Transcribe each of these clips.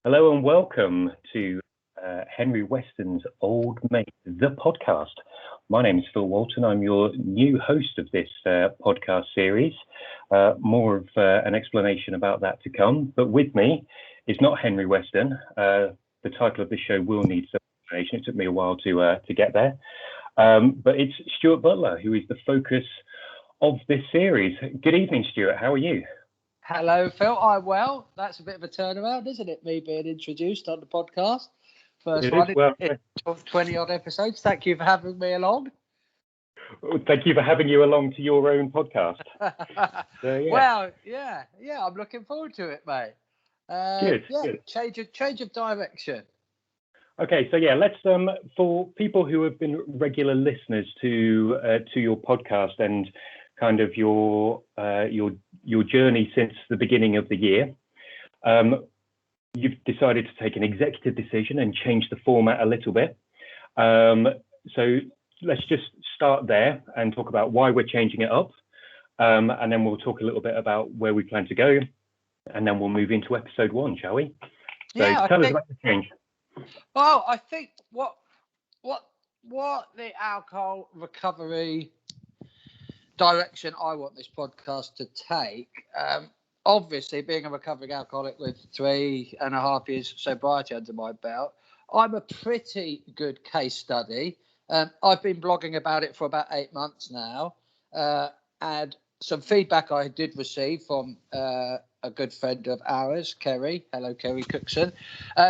Hello and welcome to Henry Weston's Old Mate, the podcast. My name is Phil Walton. I'm your new host of this podcast series. More of an explanation about that to come. But with me is not Henry Weston. The title of this show will need some explanation. It took me a while to get there. But it's Stuart Butler, who is the focus of this series. Good evening, Stuart. How are you? Hello, Phil. I'm well. That's a bit of a turnaround, isn't it? Me being introduced on the podcast. First one in 20-odd episodes. Thank you for having me along. Thank you for having you along to your own podcast. Well, yeah, I'm looking forward to it, mate. Good. Change of direction. Okay, so let's for people who have been regular listeners to your podcast and kind of your journey since the beginning of the year, you've decided to take an executive decision and change the format a little bit. So let's just start there and talk about why we're changing it up, and then we'll talk a little bit about where we plan to go, and then we'll move into episode 1, shall we? So tell us about the change. Well, I think what the alcohol recovery direction I want this podcast to take, obviously being a recovering alcoholic with 3.5 years sobriety under my belt, I'm a pretty good case study. I've been blogging about it for about 8 months now, and some feedback I did receive from a good friend of ours, Kerry. Hello, Kerry Cookson.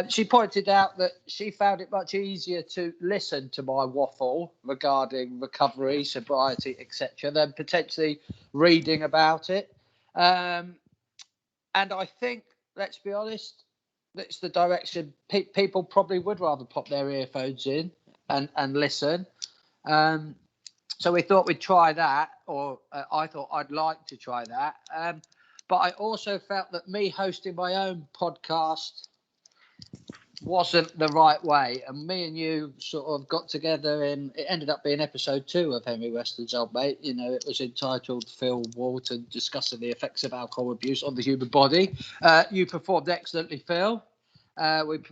She pointed out that she found it much easier to listen to my waffle regarding recovery, sobriety, etc., than potentially reading about it. And I think, let's be honest, that's the direction people probably would rather pop their earphones in and listen. So we thought we'd try that, or I thought I'd like to try that. But I also felt that me hosting my own podcast wasn't the right way. And me and you sort of got together, and it ended up being episode 2 of Henry Weston's Old Mate. You know, it was entitled Phil Walton Discussing the Effects of Alcohol Abuse on the Human Body. You performed excellently, Phil.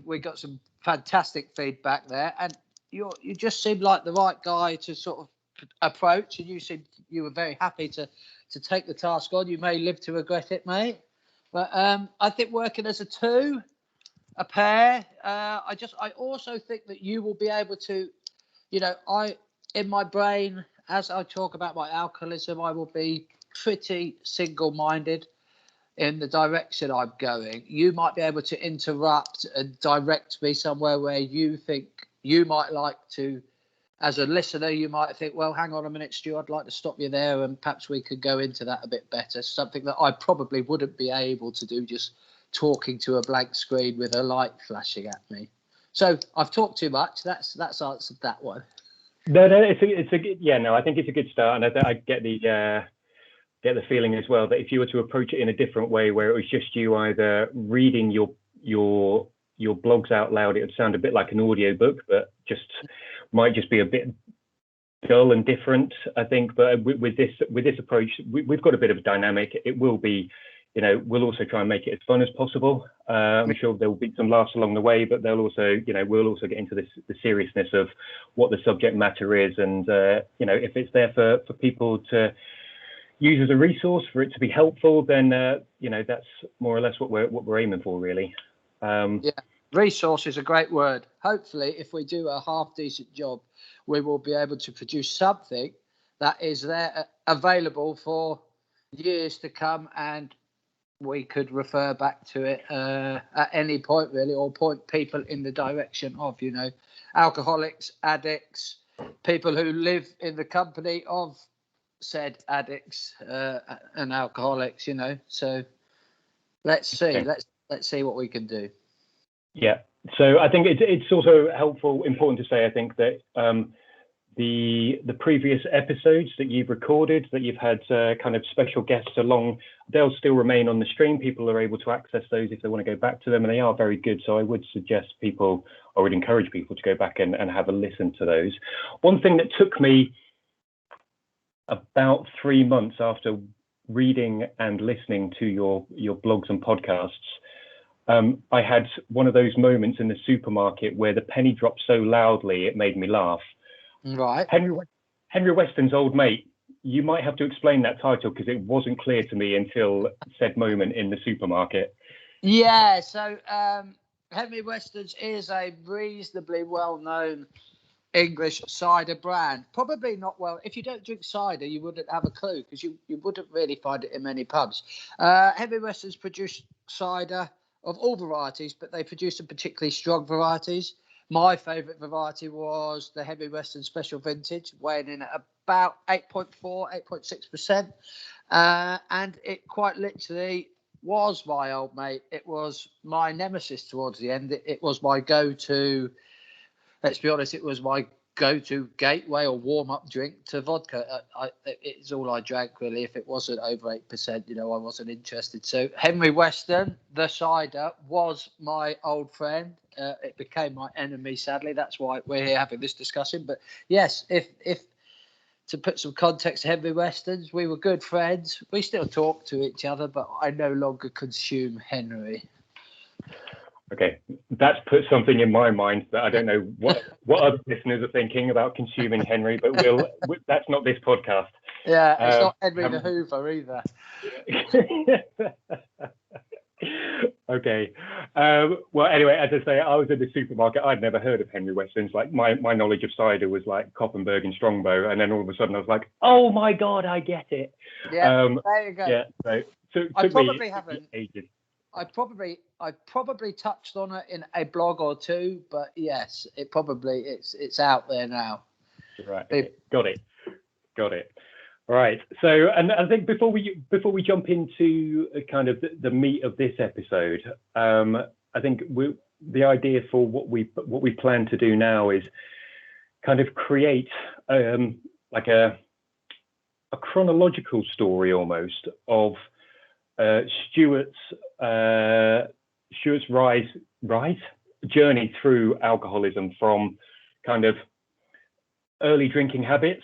We got some fantastic feedback there. And you just seemed like the right guy to sort of approach, and you were very happy to take the task on. You may live to regret it, mate, but I think working as a pair, I also think that you will be able to, in my brain, as I talk about my alcoholism, I will be pretty single-minded in the direction I'm going. You might be able to interrupt and direct me somewhere where you think you might like to. As a listener, you might think, well, hang on a minute, Stu, I'd like to stop you there, and perhaps we could go into that a bit better. Something that I probably wouldn't be able to do just talking to a blank screen with a light flashing at me. So I've talked too much. That's answered that one. No, it's a good, no, I think it's a good start, and I get the feeling as well that if you were to approach it in a different way, where it was just you either reading your blogs out loud, it would sound a bit like an audiobook, but might just be a bit dull and different, I think. But with this approach, we've got a bit of a dynamic. It will be, we'll also try and make it as fun as possible. I'm sure there will be some laughs along the way, but they'll also, we'll also get into the seriousness of what the subject matter is, and if it's there for people to use as a resource, for it to be helpful, then that's more or less what we're aiming for, really. Resource is a great word. Hopefully, if we do a half decent job, we will be able to produce something that is there available for years to come, and we could refer back to it at any point, really, or point people in the direction of, alcoholics, addicts, people who live in the company of said addicts and alcoholics, So let's see. Okay. Let's see what we can do. Yeah, so I think it's also important to say, I think, that the previous episodes that you've recorded, that you've had kind of special guests along, they'll still remain on the stream. People are able to access those if they want to go back to them, and they are very good. So I would encourage people to go back and have a listen to those. One thing that took me about 3 months after reading and listening to your blogs and podcasts I had one of those moments in the supermarket where the penny dropped so loudly it made me laugh. Right. Henry Weston's Old Mate. You might have to explain that title because it wasn't clear to me until said moment in the supermarket. Yeah, so Henry Weston's is a reasonably well-known English cider brand. Probably not well. If you don't drink cider, you wouldn't have a clue because you wouldn't really find it in many pubs. Henry Weston's produce cider of all varieties, but they produce some particularly strong varieties. My favourite variety was the Henry Weston Special Vintage, weighing in at about 8.4, 8.6%. And it quite literally was my old mate. It was my nemesis towards the end. It was my go-to, let's be honest, it was my go-to gateway or warm-up drink to vodka. It's all I drank, really. If it wasn't over 8%, I wasn't interested. So Henry Weston, the cider, was my old friend. It became my enemy, sadly. That's why we're here having this discussion. But yes, if to put some context to Henry Weston's, we were good friends. We still talk to each other, but I no longer consume Henry. Okay, that's put something in my mind that I don't know what other listeners are thinking about consuming Henry, but that's not this podcast. Yeah, it's not Henry the Hoover either. Okay. Well, anyway, as I say, I was in the supermarket. I'd never heard of Henry Weston's. Like my knowledge of cider was like Koppenberg and Strongbow, and then all of a sudden I was like, oh my god, I get it. Yeah, there you go. Yeah. So I probably haven't. Ages. I probably touched on it in a blog or two, but yes, it's out there now. Right. Got it. Right. So, and I think before we jump into kind of the meat of this episode, I think the idea for what we plan to do now is kind of create like a chronological story almost of Stuart's journey through alcoholism, from kind of early drinking habits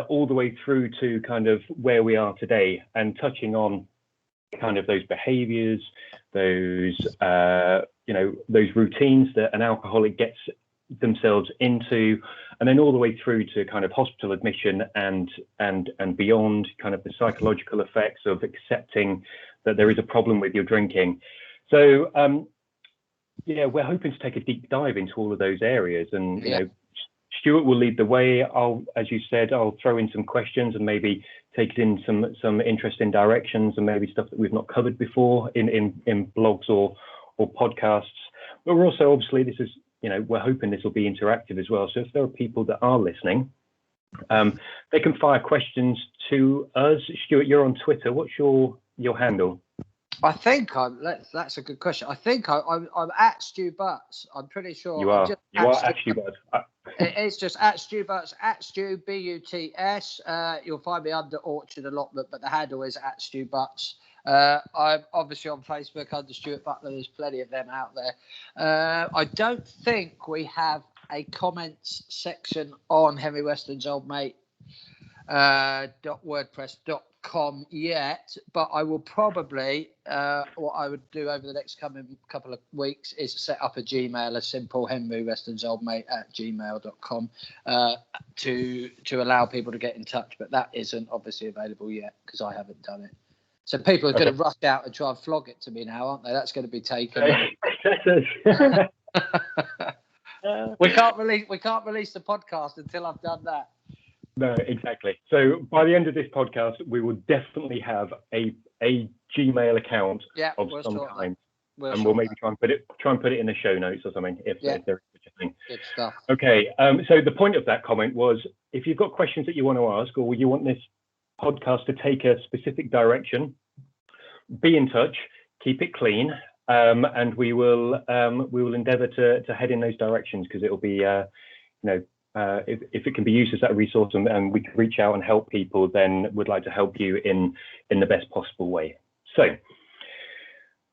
all the way through to kind of where we are today, and touching on kind of those behaviors, those those routines that an alcoholic gets themselves into, and then all the way through to kind of hospital admission and beyond, kind of the psychological effects of accepting that there is a problem with your drinking. So we're hoping to take a deep dive into all of those areas, and Stuart will lead the way. As you said, I'll throw in some questions and maybe take it in some interesting directions, and maybe stuff that we've not covered before in blogs or podcasts. But we're also, obviously, this is, we're hoping this will be interactive as well. So if there are people that are listening, they can fire questions to us. Stuart, you're on Twitter. What's your handle? I think that's a good question. I think I'm at Stu Butts. I'm pretty sure. You are at Stu Butts. It's just at Stu Butts, at Stu Butts. You'll find me under Orchard Allotment, but the handle is at Stu Butts. I'm obviously on Facebook under Stuart Butler. There's plenty of them out there. I don't think we have a comments section on Henry Weston's Old Mate .wordpress.com yet, but I will probably what I would do over the next couple of weeks is set up a Gmail, a simple Henry Weston's Old Mate at gmail.com to allow people to get in touch, but that isn't obviously available yet because I haven't done it. So people are going to rush out and try and flog it to me now, aren't they? That's going to be taken. We can't release the podcast until I've done that. No, exactly. So by the end of this podcast, we will definitely have a Gmail account of some kind, and we'll maybe try and put it in the show notes or something if there is such a thing. Good stuff. Okay. So the point of that comment was, if you've got questions that you want to ask, or you want this podcast to take a specific direction, be in touch. Keep it clean, and we will endeavour to head in those directions, because it will be if it can be used as that resource and we can reach out and help people, then we'd like to help you in the best possible way. So,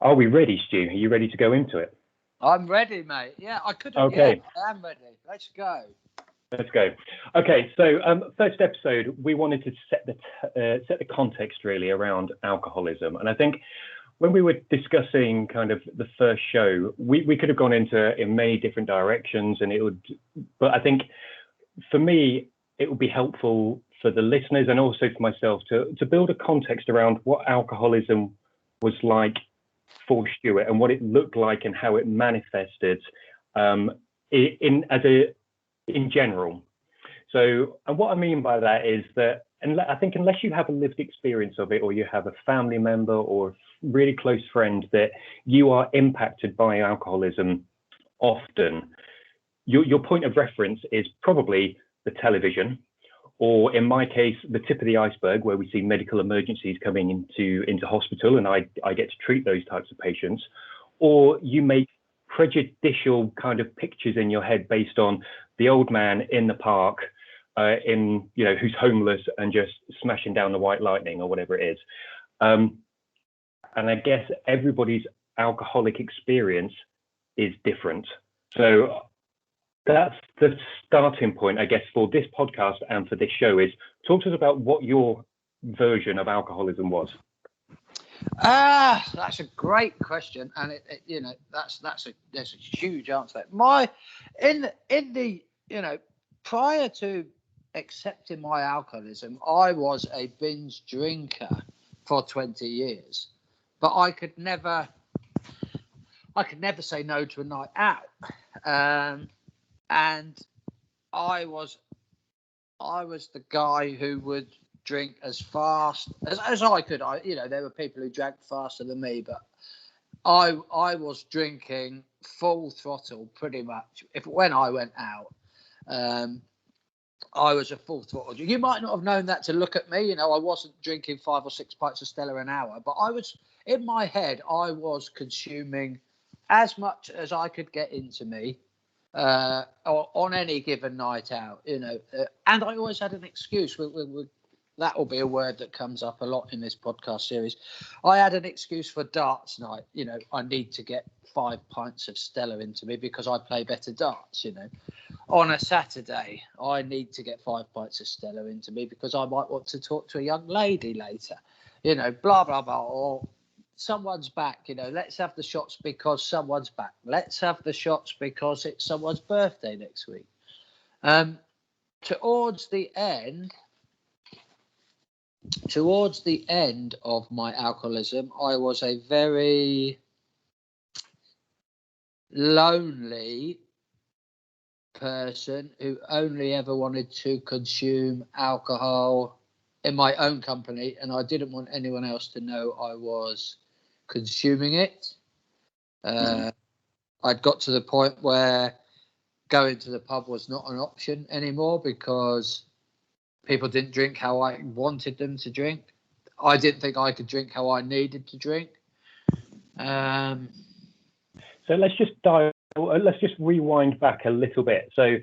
are we ready, Stu? Are you ready to go into it? I'm ready, mate. Yeah, I could. Okay. Yeah, I am ready. Let's go. Okay, so first episode, we wanted to set the context really around alcoholism, and I think when we were discussing kind of the first show, we could have gone in many different directions, and but I think for me, it would be helpful for the listeners and also for myself to build a context around what alcoholism was like for Stuart and what it looked like and how it manifested in general. So, and what I mean by that is that, and I think unless you have a lived experience of it, or you have a family member or a really close friend that you are impacted by alcoholism often, your point of reference is probably the television, or in my case, the tip of the iceberg, where we see medical emergencies coming into hospital, and I get to treat those types of patients, or you make prejudicial kind of pictures in your head based on the old man in the park, who's homeless and just smashing down the white lightning or whatever it is. And I guess everybody's alcoholic experience is different. So that's the starting point, I guess, for this podcast and for this show, is talk to us about what your version of alcoholism was. That's a great question, and that's a huge answer. Prior to accepting my alcoholism, I was a binge drinker for 20 years, but I could never say no to a night out. And I was the guy who would drink as fast as I could. There were people who drank faster than me, but I was drinking full throttle pretty much. When I went out, I was a full throttle. You might not have known that to look at me. I wasn't drinking 5 or 6 pints of Stella an hour, but I was, in my head, I was consuming as much as I could get into me. On any given night out, and I always had an excuse. That will be a word that comes up a lot in this podcast series. I had an excuse for darts night. I need to get 5 pints of Stella into me because I play better darts. On a Saturday, I need to get 5 pints of Stella into me because I might want to talk to a young lady later. Blah blah blah. Or someone's back, let's have the shots because someone's back. Let's have the shots because it's someone's birthday next week. Towards the end of my alcoholism, I was a very lonely person who only ever wanted to consume alcohol in my own company, and I didn't want anyone else to know I was consuming it. I'd got to the point where going to the pub was not an option anymore because people didn't drink how I wanted them to drink. I didn't think I could drink how I needed to drink. So let's just rewind back a little bit. So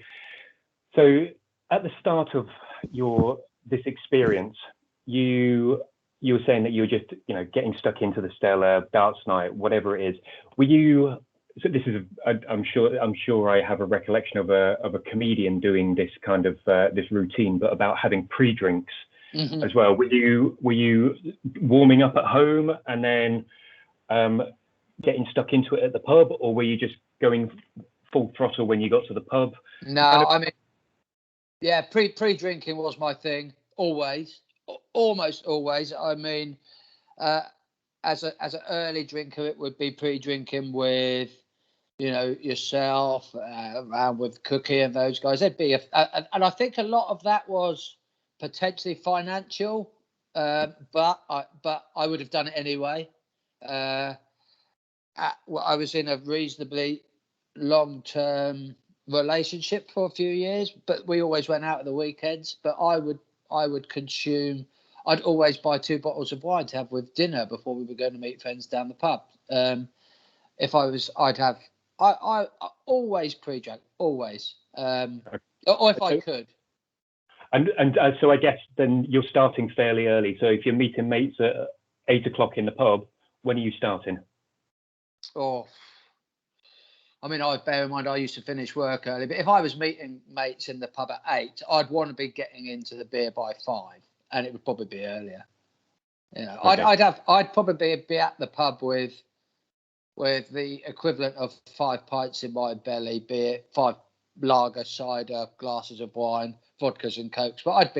at the start of this experience, you were saying that you were just, getting stuck into the Stella, darts night, whatever it is. Were you? So this is, I'm sure I have a recollection of a comedian doing this kind of this routine, but about having pre-drinks as well. Were you warming up at home and then getting stuck into it at the pub, or were you just going full throttle when you got to the pub? No, pre-drinking was my thing always. Almost always. As an early drinker, it would be pre-drinking with, yourself, around with Cookie and those guys. There'd be and I think a lot of that was potentially financial, but I would have done it anyway. I was in a reasonably long-term relationship for a few years, but we always went out at the weekends. But I would consume. I'd always buy 2 bottles of wine to have with dinner before we were going to meet friends down the pub. I always pre-drank, always, or if I could. And so I guess then you're starting fairly early. So if you're meeting mates at 8 o'clock in the pub, when are you starting? I bear in mind I used to finish work early, but if I was meeting mates in the pub at 8, I'd want to be getting into the beer by 5, and it would probably be earlier. Yeah, Okay. I'd probably be at the pub with the equivalent of 5 pints in my belly, be it 5 lager, cider, glasses of wine, vodkas and cokes. But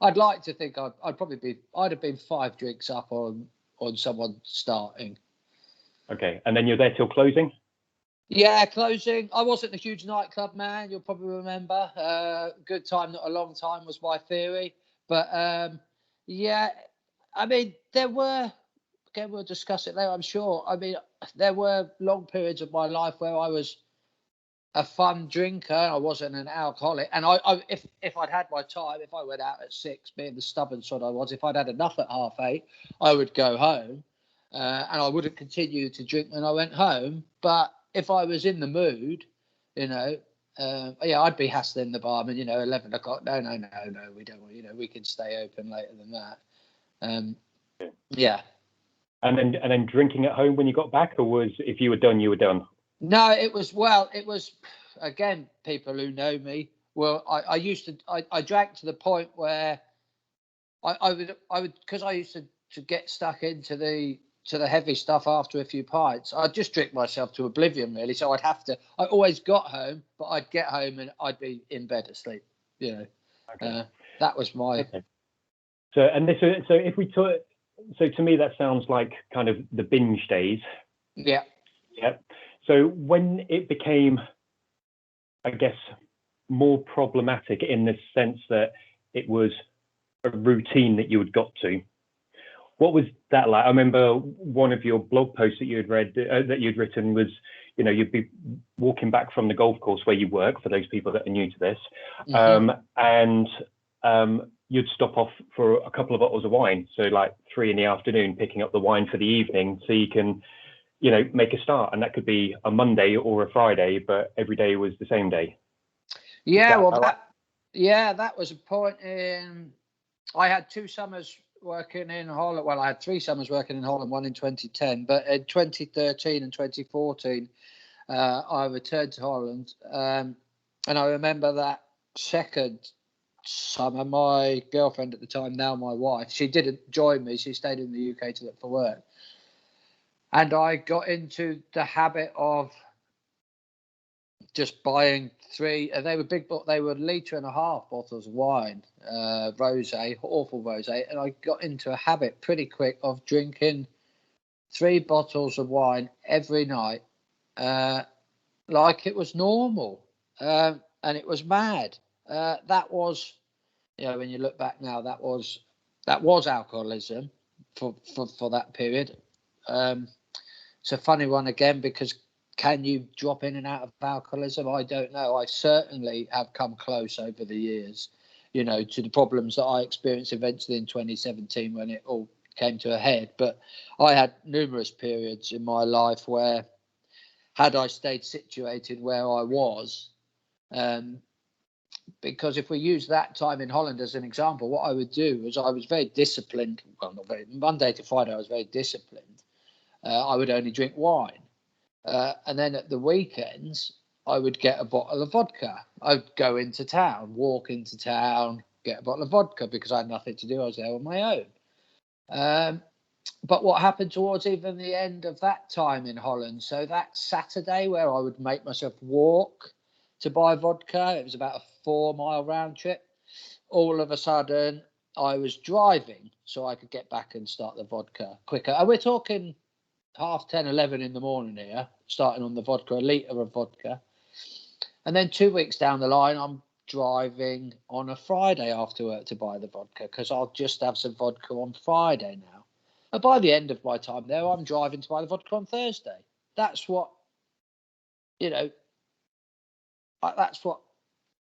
I'd like to think I'd have been 5 drinks up on someone starting. Okay. And then you're there till closing? Yeah, closing. I wasn't a huge nightclub man. You'll probably remember. Good time, not a long time was my theory. But yeah, I mean, there were. Again, we'll discuss it later, I'm sure. I mean, there were long periods of my life where I was a fun drinker. I wasn't an alcoholic. And if I'd had my time, if I went out at 6, being the stubborn sort I was, if I'd had enough at 8:30, I would go home. And I wouldn't continue to drink when I went home. But if I was in the mood, yeah, I'd be hassling the barman, 11 o'clock. No, we don't want, we can stay open later than that. Yeah. And then drinking at home when you got back, or was if you were done, you were done? No, it was again, people who know me. Well, I drank to the point where I would because I used to get stuck into the heavy stuff after a few pints. I'd just drink myself to oblivion, really. So I always got home, but I'd get home and I'd be in bed asleep. Okay. That was my. Okay. So if we talk, so to me that sounds like kind of the binge days. Yeah. Yeah. So when it became, I guess, more problematic in the sense that it was a routine that you had got to, what was that like? I remember one of your blog posts that you had read, that you'd written was, you'd be walking back from the golf course where you work, for those people that are new to this, and you'd stop off for a couple of bottles of wine. So like 3 p.m, picking up the wine for the evening so you can, make a start. And that could be a Monday or a Friday, but every day was the same day. Yeah, that was a point in. I had 2 summers working in Holland. Well, I had 3 summers working in Holland, one in 2010. But in 2013 and 2014, I returned to Holland. And I remember that second summer, my girlfriend at the time, now my wife, she didn't join me. She stayed in the UK to look for work. And I got into the habit of just buying 3, and they were big, but they were 1.5 litre bottles of wine, rosé, awful rosé, and I got into a habit pretty quick of drinking 3 bottles of wine every night, like it was normal, and it was mad. That was, when you look back now, that was alcoholism for that period. It's a funny one again, because can you drop in and out of alcoholism? I don't know. I certainly have come close over the years, to the problems that I experienced eventually in 2017 when it all came to a head. But I had numerous periods in my life where, had I stayed situated where I was, because if we use that time in Holland as an example, what I would do was I was very disciplined. Well, not very. Monday to Friday, I was very disciplined. I would only drink wine. And then at the weekends, I would get a bottle of vodka. I'd go into town, walk into town, get a bottle of vodka because I had nothing to do. I was there on my own. But what happened towards even the end of that time in Holland? So that Saturday where I would make myself walk to buy vodka, it was about a 4-mile round trip. All of a sudden, I was driving so I could get back and start the vodka quicker. And we're talking 10:30, 11 in the morning here, starting on the vodka, 1 litre of vodka. And then 2 weeks down the line, I'm driving on a Friday after work to buy the vodka, because I'll just have some vodka on Friday now. And by the end of my time there, I'm driving to buy the vodka on Thursday. That's what, that's what,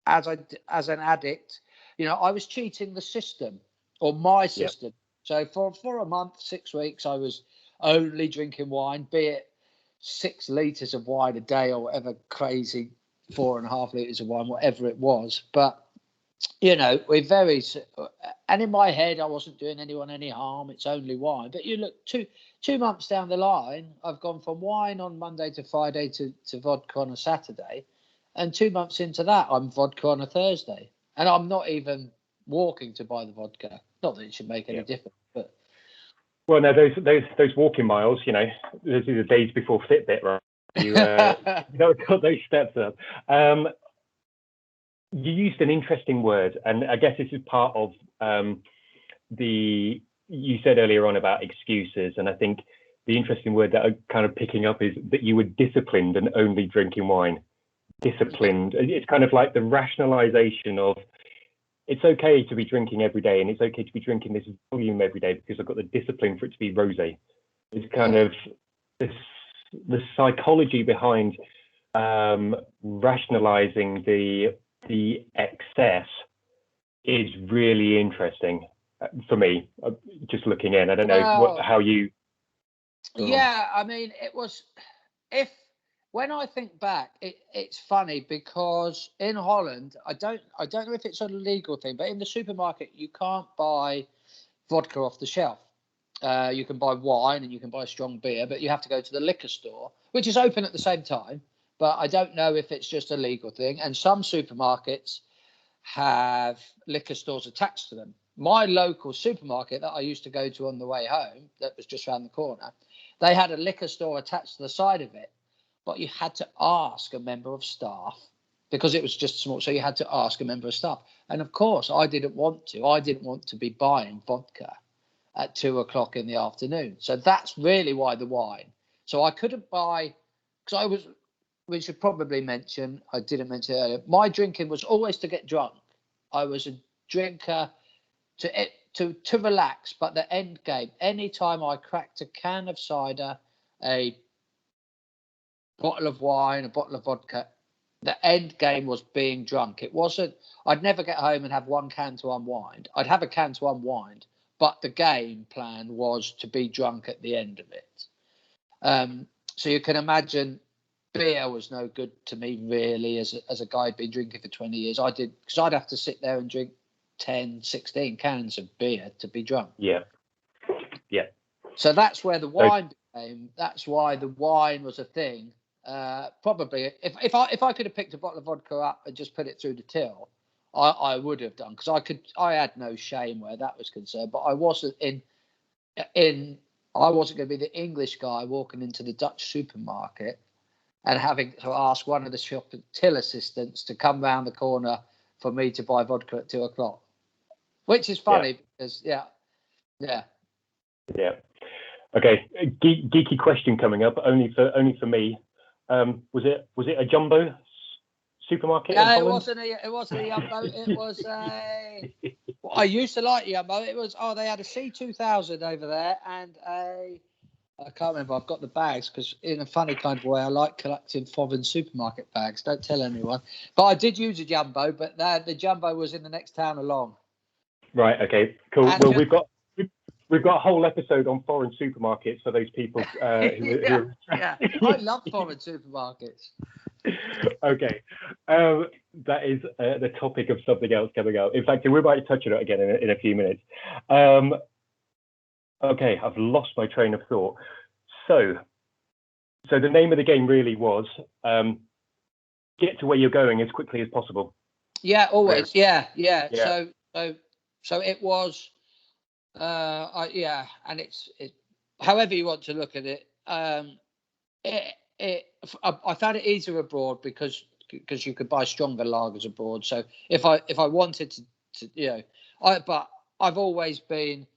as an addict, I was cheating the system, or my system. Yep. So for a month, 6 weeks, I was only drinking wine, be it 6 litres of wine a day or whatever crazy, 4.5 litres of wine, whatever it was. But, and in my head, I wasn't doing anyone any harm. It's only wine. But you look 2 months down the line, I've gone from wine on Monday to Friday to vodka on a Saturday. And 2 months into that, I'm vodka on a Thursday. And I'm not even walking to buy the vodka. Not that it should make any difference, but Well, no, those walking miles, those are the days before Fitbit, right? You got those steps up. You used an interesting word, and I guess this is part of you said earlier on about excuses, and I think the interesting word that I'm kind of picking up is that you were disciplined and only drinking wine. Disciplined. It's kind of like the rationalization of it's okay to be drinking every day, and it's okay to be drinking this volume every day because I've got the discipline for it to be rosé. It's kind of the psychology behind rationalizing the excess is really interesting for me. Just looking in, I don't know how you. Yeah, I mean, it was when I think back, it's funny because in Holland, I don't know if it's a legal thing, but in the supermarket you can't buy vodka off the shelf. You can buy wine and you can buy strong beer, but you have to go to the liquor store, which is open at the same time. But I don't know if it's just a legal thing. And some supermarkets have liquor stores attached to them. My local supermarket that I used to go to on the way home, that was just around the corner, they had a liquor store attached to the side of it, but you had to ask a member of staff because it was just small. So you had to ask a member of staff. And of course, I didn't want to. I didn't want to be buying vodka at 2:00 in the afternoon. So that's really why the wine. So I couldn't buy, because we should probably mention, I didn't mention it earlier, my drinking was always to get drunk. I was a drinker to relax, but the end game, anytime I cracked a can of cider, a bottle of wine, a bottle of vodka, the end game was being drunk. It wasn't, I'd never get home and have one can to unwind. I'd have a can to unwind, but the game plan was to be drunk at the end of it. So you can imagine beer was no good to me really as a guy who'd been drinking for 20 years. Because I'd have to sit there and drink 10, 16 cans of beer to be drunk. Yeah. So that's where the wine became. That's why the wine was a thing. Probably if I could have picked a bottle of vodka up and just put it through the till, I would have done, because I had no shame where that was concerned. But I wasn't I wasn't going to be the English guy walking into the Dutch supermarket and having to ask one of the shop till assistants to come round the corner for me to buy vodka at 2:00, which is funny because yeah. Okay, geeky question coming up, only for me. Was it a jumbo supermarket? No, it wasn't a Jumbo. It was a. Well, I used to like Jumbo. It was they had a C2000 over there and I can't remember. I've got the bags because in a funny kind of way, I like collecting foreign supermarket bags. Don't tell anyone. But I did use a Jumbo, but the Jumbo was in the next town along. Right. Okay. Cool. And well, we've got a whole episode on foreign supermarkets for those people. Yeah. I love foreign supermarkets. Okay. That is the topic of something else coming out. In fact, we might touch on it again in a few minutes. Okay, I've lost my train of thought. So the name of the game really was get to where you're going as quickly as possible. Yeah, always. Yeah. So it was, and it's however you want to look at it. I found it easier abroad because you could buy stronger lagers abroad. So if I wanted to but I've always been.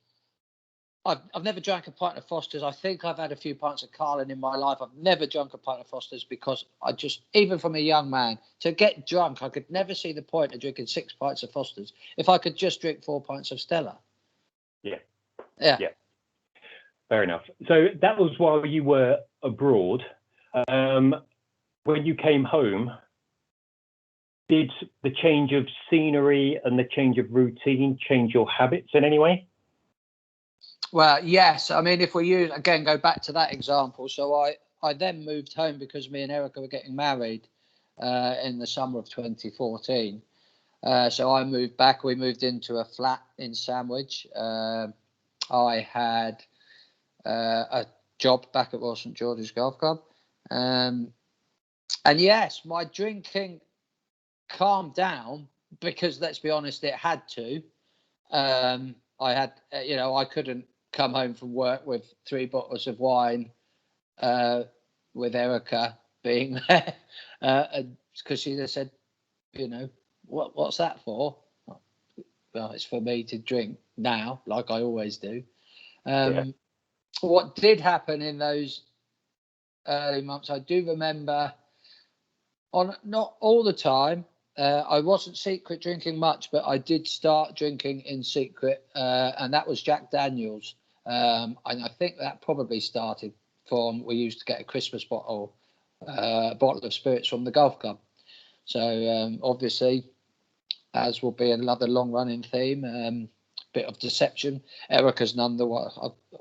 I've never drank a pint of Foster's. I think I've had a few pints of Carlin in my life. I've never drunk a pint of Foster's because even from a young man, to get drunk, I could never see the point of drinking 6 pints of Foster's if I could just drink 4 pints of Stella. Yeah. Fair enough. So that was while you were abroad. When you came home, did the change of scenery and the change of routine change your habits in any way? Well, yes. I mean, if we go back to that example. So I then moved home because me and Erica were getting married in the summer of 2014. So I moved back. We moved into a flat in Sandwich. I had a job back at Royal St George's Golf Club. And yes, my drinking calmed down because, let's be honest, it had to. I had, I couldn't come home from work with 3 bottles of wine, with Erica being there, because she just said, what's that for? Well, it's for me to drink now, like I always do. What did happen in those early months, I do remember, not all the time, I wasn't secret drinking much, but I did start drinking in secret, and that was Jack Daniels. And I think that probably started from, we used to get a Christmas bottle of spirits from the golf club. So obviously, as will be another long-running theme, bit of deception. Erica's none the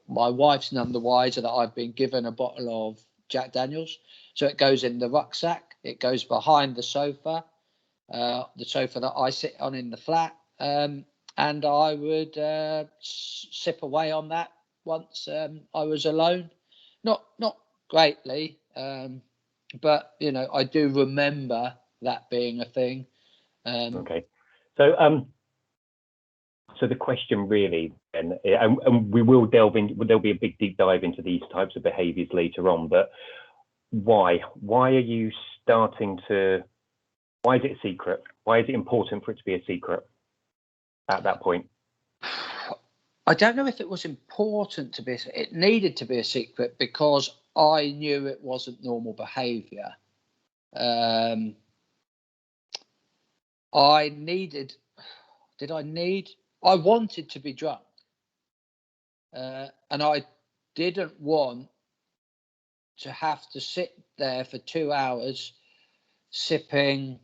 my wife's none the wiser that I've been given a bottle of Jack Daniels. So it goes in the rucksack. It goes behind the sofa that I sit on in the flat. And I would sip away on that once I was alone. Not greatly, but I do remember that being a thing. Okay, so so the question really, then, and we will delve in. There'll be a big deep dive into these types of behaviours later on. But why? Why are you starting to? Why is it a secret? Why is it important for it to be a secret at that point? I don't know if it was important to be. It needed to be a secret because I knew it wasn't normal behaviour. I wanted to be drunk, and I didn't want to have to sit there for 2 hours sipping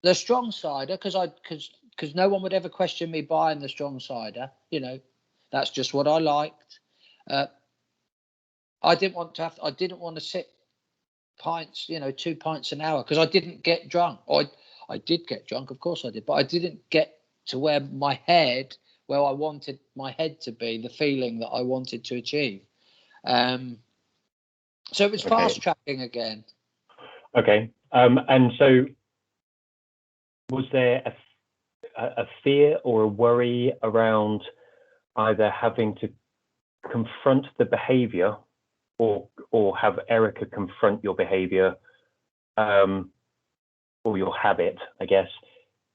the strong cider because no one would ever question me buying the strong cider. That's just what I liked. I didn't want to sip pints, 2 pints an hour, because I didn't get drunk. I did get drunk, of course I did, but I didn't get to where I wanted my head to be, the feeling that I wanted to achieve. So it was fast tracking again. Okay. And so was there a fear or a worry around either having to confront the behavior or have Erica confront your behavior, or your habit, I guess,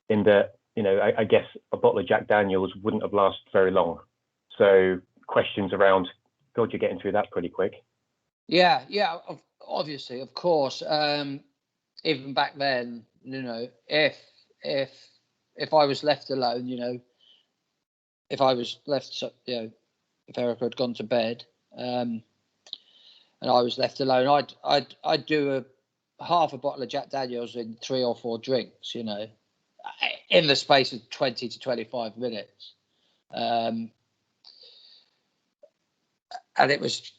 in that, I guess a bottle of Jack Daniels wouldn't have lasted very long. So questions around, God, you're getting through that pretty quick. Yeah, obviously, of course. Even back then, if I was left alone, if I was left, if Erica had gone to bed, and I was left alone, I'd do half a bottle of Jack Daniels in 3 or 4 drinks, in the space of 20 to 25 minutes. And it was,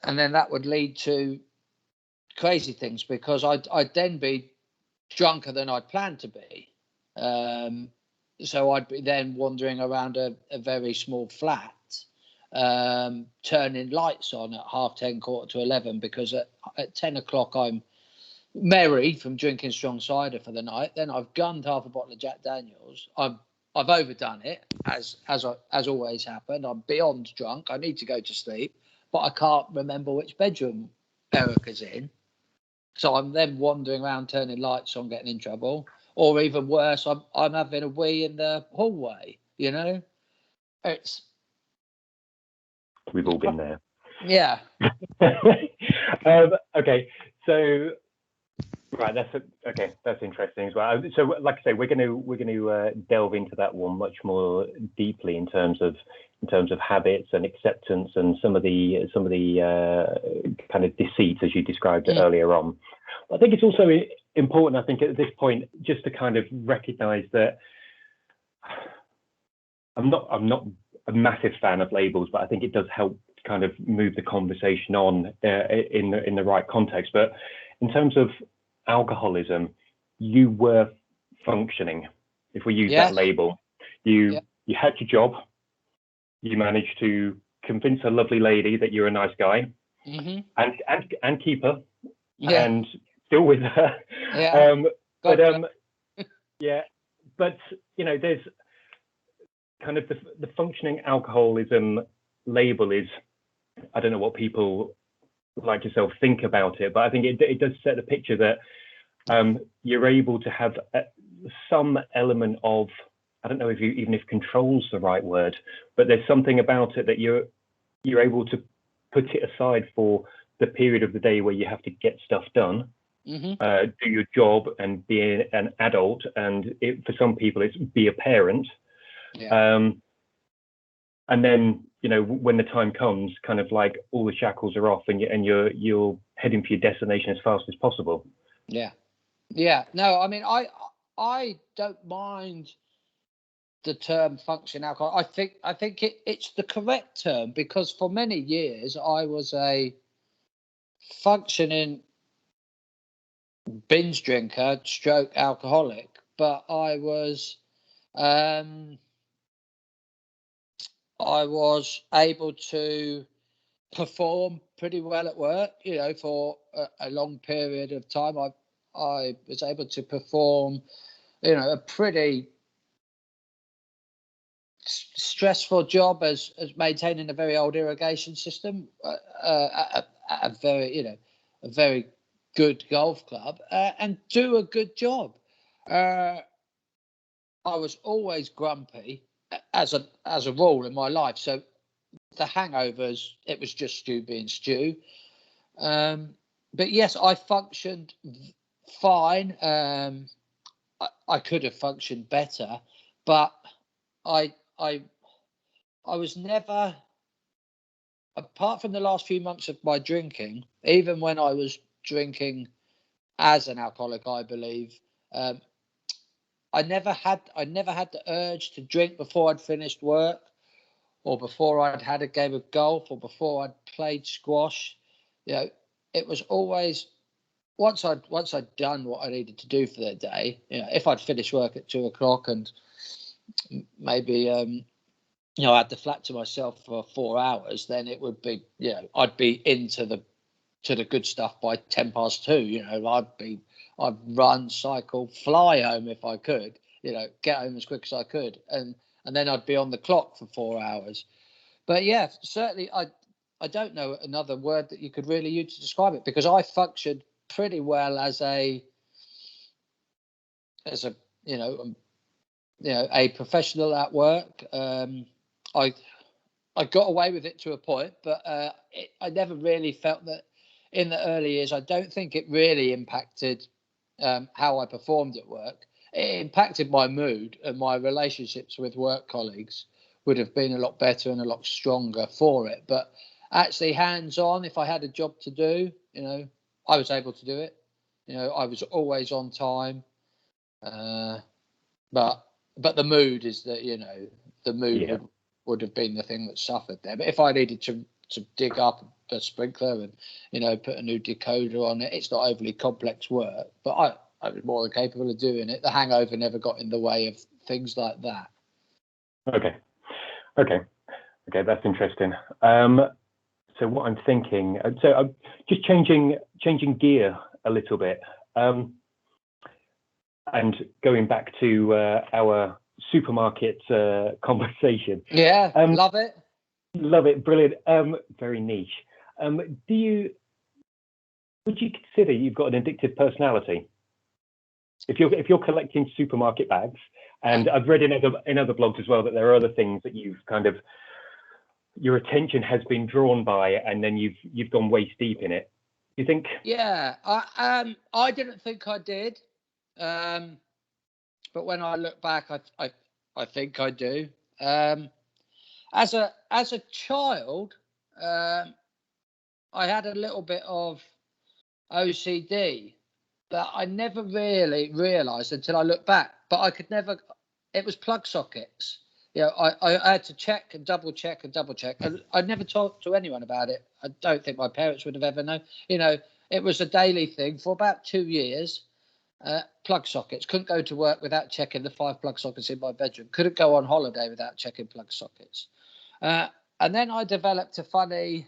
and then that would lead to crazy things because I'd then be drunker than I'd planned to be. So I'd be then wandering around a very small flat, turning lights on at 10:30, 11:15, because at 10 o'clock I'm merry from drinking strong cider for the night. Then I've gunned half a bottle of Jack Daniels. I've overdone it, as always happened. I'm beyond drunk. I need to go to sleep, but I can't remember which bedroom Erica's in. So I'm then wandering around, turning lights on, getting in trouble. Or even worse, I'm having a wee in the hallway. It's. We've all been there. Yeah. Okay, so right, that's interesting as well. So, like I say, we're going to delve into that one much more deeply in terms of habits and acceptance and some of the kind of deceit as you described it earlier on. I think it's also important, I think, at this point, just to kind of recognise that I'm not a massive fan of labels, but I think it does help kind of move the conversation on in the right context. But in terms of alcoholism, you were functioning. If we use that label, you had your job. You managed to convince a lovely lady that you're a nice guy, and keep her, and still with her. But there's kind of the functioning alcoholism label is, I don't know what people like yourself think about it, but I think it does set the picture that you're able to have some element of, I don't know if even if control's the right word, but there's something about it that you're able to put it aside for the period of the day where you have to get stuff done, do your job and be an adult, and for some people it's be a parent. And then, you know, when the time comes, kind of like all the shackles are off and you're heading for your destination as fast as possible. Yeah. No, I mean, I don't mind the term function alcohol. I think it's the correct term, because for many years I was a functioning binge drinker stroke alcoholic, but I was able to perform pretty well at work, you know, for a long period of time. I was able to perform, you know, a pretty stressful job as maintaining a very old irrigation system at a very, you know, a very good golf club, and do a good job. I was always grumpy as a rule in my life, so the hangovers, it was just stew being stew. But yes, I functioned fine. I could have functioned better, but I was never, apart from the last few months of my drinking, even when I was drinking as an alcoholic, I believe, I never had the urge to drink before I'd finished work, or before I'd had a game of golf, or before I'd played squash. You know, it was always once I'd done what I needed to do for the day. You know, if I'd finished work at 2:00 and maybe you know, I had the flat to myself for 4 hours, then it would be, you know, I'd be into the good stuff by 2:10. You know, I'd run, cycle, fly home if I could. You know, get home as quick as I could, and then I'd be on the clock for 4 hours. But yeah, certainly I don't know another word that you could really use to describe it, because I functioned pretty well as a you know a professional at work. I got away with it to a point, but I never really felt that in the early years. I don't think it really impacted how I performed at work. It impacted my mood, and my relationships with work colleagues would have been a lot better and a lot stronger for it. But actually, hands-on, if I had a job to do, you know, I was able to do it. You know, I was always on time. But the mood is that, you know, the mood would have been the thing that suffered there. But if I needed to dig up a sprinkler and, you know, put a new decoder on it, it's not overly complex work. But I was more than capable of doing it. The hangover never got in the way of things like that. Okay, that's interesting. So what I'm thinking, so I'm just changing gear a little bit, and going back to our supermarket conversation. Yeah, love it. Love it, brilliant. Very niche. Would you consider you've got an addictive personality? If you're collecting supermarket bags, and I've read in other blogs as well that there are other things that you've kind of, your attention has been drawn by, and then you've gone waist deep in it. You think? Yeah, I didn't think I did, but when I look back, I think I do. As a child, I had a little bit of OCD, but I never really realised until I looked back. But I could never. It was plug sockets. You know, I had to check and double check. And I never talked to anyone about it. I don't think my parents would have ever known. You know, it was a daily thing for about 2 years. Plug sockets. Couldn't go to work without checking the 5 plug sockets in my bedroom. Couldn't go on holiday without checking plug sockets. And then I developed a funny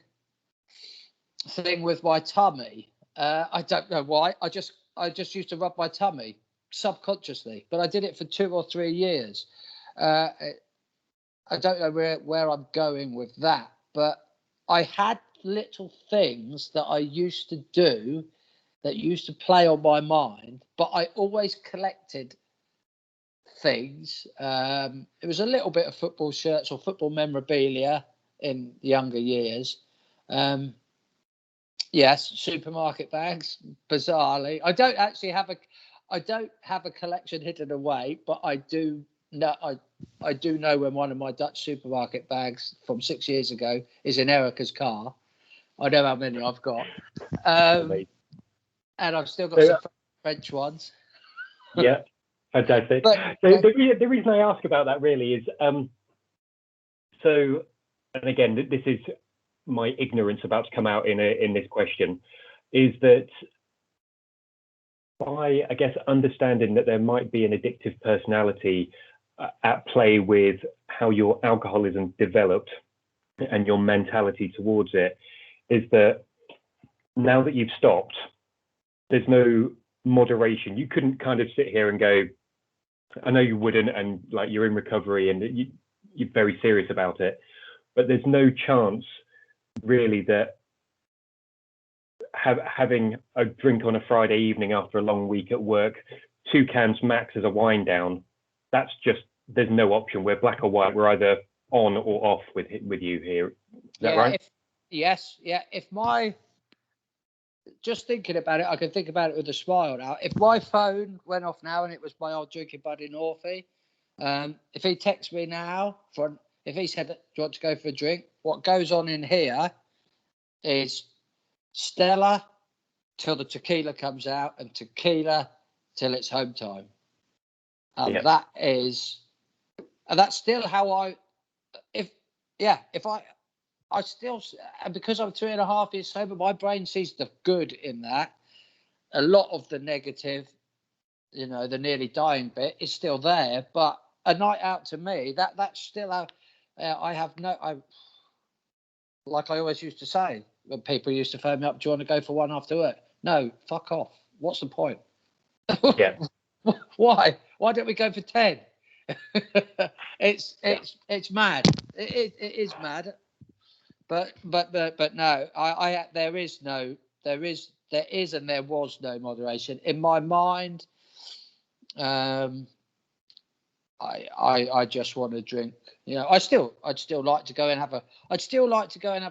thing with my tummy. I don't know why. I just used to rub my tummy subconsciously, but I did it for 2 or 3 years. I don't know where I'm going with that, but I had little things that I used to do that used to play on my mind, but I always collected things. It was a little bit of football shirts or football memorabilia in younger years. Yes, supermarket bags. Bizarrely, I don't have a collection hidden away, but I do know. I do know when one of my Dutch supermarket bags from 6 years ago is in Erica's car. I know how many I've got, and I've still got some French ones. Yeah, fantastic. But, so the reason I ask about that really is, so, and again, this is my ignorance about to come out in this question, is that by, I guess, understanding that there might be an addictive personality at play with how your alcoholism developed and your mentality towards it, is that now that you've stopped, there's no moderation. You couldn't kind of sit here and go, I know you wouldn't, and like you're in recovery and you're very serious about it, but there's no chance really that having a drink on a Friday evening after a long week at work, 2 cans max as a wind down, that's just, there's no option. We're black or white. We're either on or off with you here. Is that right? Yes. If just thinking about it, I can think about it with a smile now. If my phone went off now and it was my old drinking buddy Northie, if he texts me now, if he said, do you want to go for a drink? What goes on in here is Stella till the tequila comes out and tequila till it's home time. That's still how I still, and because I'm 3.5 years sober, my brain sees the good in that. A lot of the negative, the nearly dying bit is still there, but a night out to me, that's still how like I always used to say when people used to phone me up, do you want to go for one after work? No, fuck off. What's the point? Yeah. Why don't we go for 10? It's mad. It is mad. But no, there is and there was no moderation in my mind. I just want to drink. I'd still like to go and have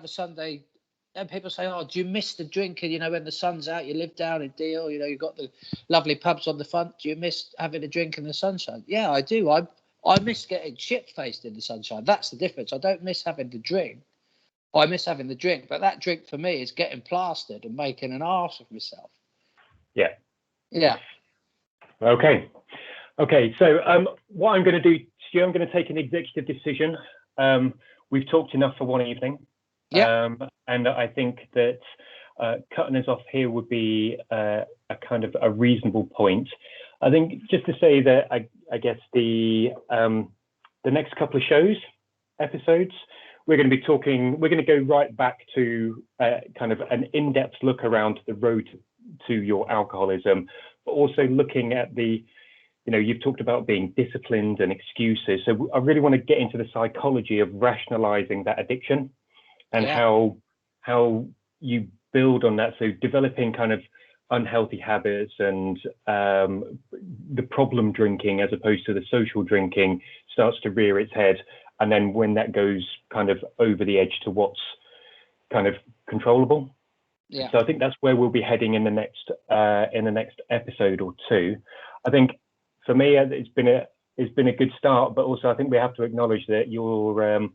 a Sunday. And people say, "Oh, do you miss the drinking? When the sun's out, you live down in Deal. You've got the lovely pubs on the front. Do you miss having a drink in the sunshine?" Yeah, I do. I miss getting shit-faced in the sunshine. That's the difference. I don't miss having the drink. I miss having the drink, but that drink for me is getting plastered and making an arse of myself. Yeah. Yeah. Okay. So what I'm going to do, Stu, I'm going to take an executive decision. We've talked enough for one evening. Yeah. And I think that cutting us off here would be a kind of a reasonable point. I think just to say that I guess the next couple of episodes, we're going to go right back to kind of an in-depth look around the road to your alcoholism, but also looking at you've talked about being disciplined and excuses. So I really want to get into the psychology of rationalizing that addiction and how you build on that. So developing kind of unhealthy habits and the problem drinking as opposed to the social drinking starts to rear its head. And then when that goes kind of over the edge to what's kind of controllable. Yeah. So I think that's where we'll be heading in the next episode or two. I think for me, it's been a good start, but also I think we have to acknowledge that you're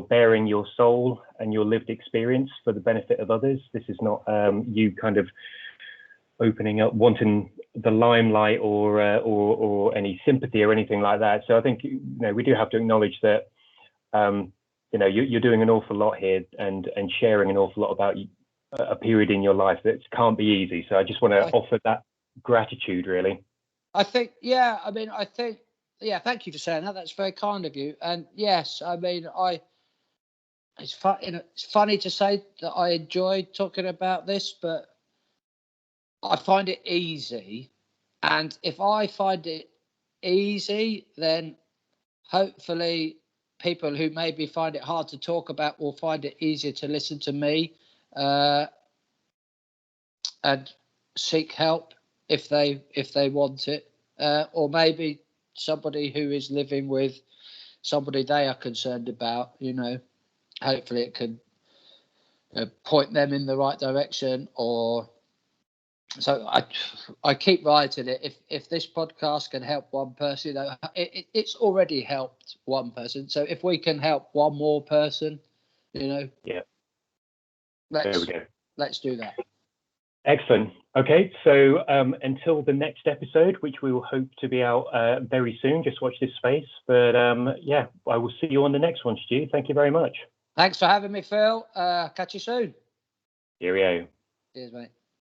bearing your soul and your lived experience for the benefit of others. This is not you kind of opening up, wanting the limelight or any sympathy or anything like that. So I think we do have to acknowledge that you're doing an awful lot here and sharing an awful lot about a period in your life that can't be easy. So I just want to offer that gratitude, really. I think, thank you for saying that. That's very kind of you. And yes, I mean, it's funny to say that I enjoy talking about this, but I find it easy. And if I find it easy, then hopefully people who maybe find it hard to talk about will find it easier to listen to me and seek help if they want it, or maybe somebody who is living with somebody they are concerned about, hopefully it can point them in the right direction. Or so I keep writing it. If this podcast can help one person, it's already helped one person. So if we can help one more person, yeah, there we go. Let's do that. Excellent. Okay, so until the next episode, which we will hope to be out very soon, just watch this space. But yeah, I will see you on the next one, Stu. Thank you very much. Thanks for having me, Phil. Catch you soon. Cheerio. Cheers, mate.